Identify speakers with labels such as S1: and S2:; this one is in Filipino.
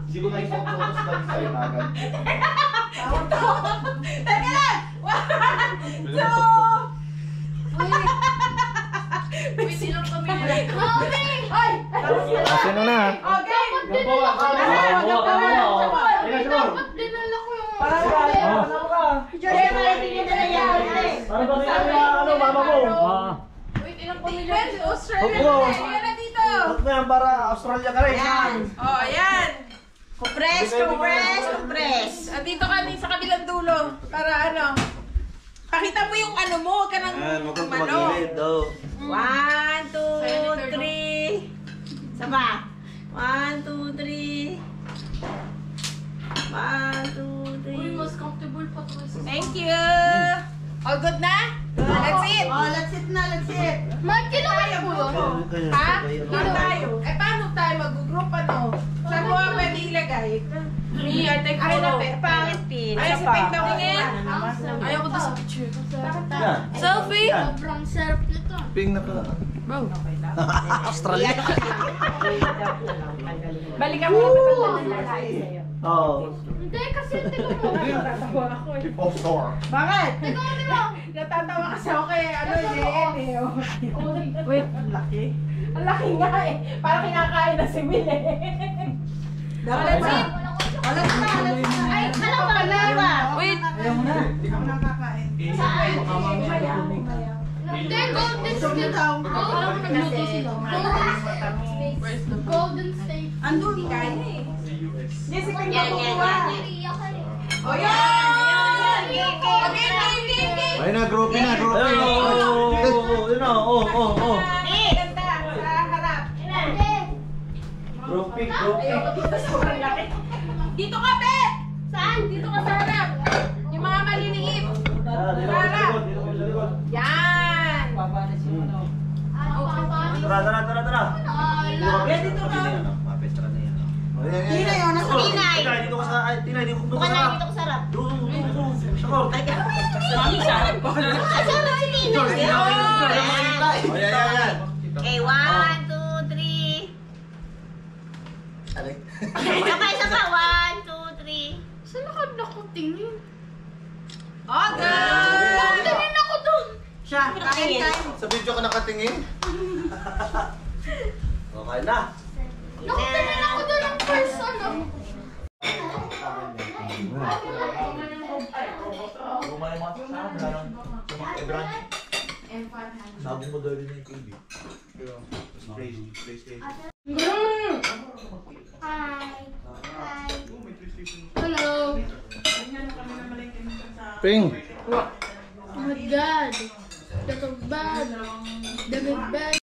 S1: Hindi ko na-focus lang sa'yo agad.
S2: Teka lang! 1, 2! Wait, silang kami na. Ay!
S3: Sino na?
S2: Okay!
S4: Dapat dinala ko yung...
S2: Parang
S1: ano, mama mo?
S2: wait, ilang pamilya dito? Australia na eh! Yan na dito!
S1: Huwag mo yan para Australia ka rin.
S2: Oh, ayan!
S5: Compress, compress, compress.
S2: Andito ka din sa kabilang dulo. Para ano? Pakita mo yung ano mo. Huwag ka nang umano.
S5: 1, 2, 3. Sama. 1, 2, 3. 1, 2, 3.
S4: Uy, mas comfortable pa to.
S2: Thank you! All good na? That's it!
S5: Oh, let's sit na, let's sit.
S4: Mag, kailangan po yun.
S2: Ha? Doon tayo. Eh, paano tayo mag-group ano? Saan mo ang pwede ilagay? Me, I take photo.
S5: Pangit pin.
S2: Ay, si Pink daw tingin. Ayaw ko to sa picture. Selfie?
S4: Sobrang sarap nito.
S1: Ping na ka.
S3: Australia.
S2: Balikan mo naman ang lalaki sa'yo.
S1: Oo.
S4: Hindi, kasi tingnan mo.
S2: Natatawa ako eh.
S1: Tip of store.
S2: Bakit?
S4: Tingnan mo.
S2: Natatawa kasi ako kay ano, JN eh. Wait, ang laki. Ang laki nga eh. Parang kinakain na si Will eh.
S5: Let's sit. Let's na, let's na.
S4: Ay, alam mo, pala.
S2: Wait.
S1: Ayaw mo na. Hindi ka mo nakakain.
S4: Saan? Hindi, golden state. Alam mo, nagluto sila. Golden state.
S5: Andun.
S2: Hindi, si Pink
S5: Yan,
S2: na
S5: yan,
S2: kukuha.
S5: yan.
S2: O yan! Okay.
S1: Ayun na, groupie na, groupie. Yun na,
S2: Ganda, sa harap.
S1: Groupie,
S2: Ayoko dito sa sobrang laki. Dito ka, Bet! Saan? Dito ka sa harap. Yung mga maliliit. Yan!
S1: Tara.
S2: Dito ka.
S5: Tinay, oh, nasa tinay.
S1: Dito ka sa, Tinay, dito
S5: Bukan
S1: ka
S5: na
S1: sa.
S5: dito ko sarap.
S1: Doon. Sa court.
S2: Mami, sarap ko.
S5: Sarap si Tinay.
S1: Ayan.
S5: Okay, 1, 2, 3. Isa pa. 1, 2, 3.
S4: Saan ako nakatingin?
S2: Okay!
S4: Nakatingin ako dun.
S5: Siya, kain.
S1: Sa video ka nakatingin? Okay na.
S4: Nakatingin ako dun ang first ano.
S1: Sabi mo daw rin yung TV. PlayStation.
S4: Hi. Hello.
S3: Ping.
S4: Oh my God. The bag. The big bag.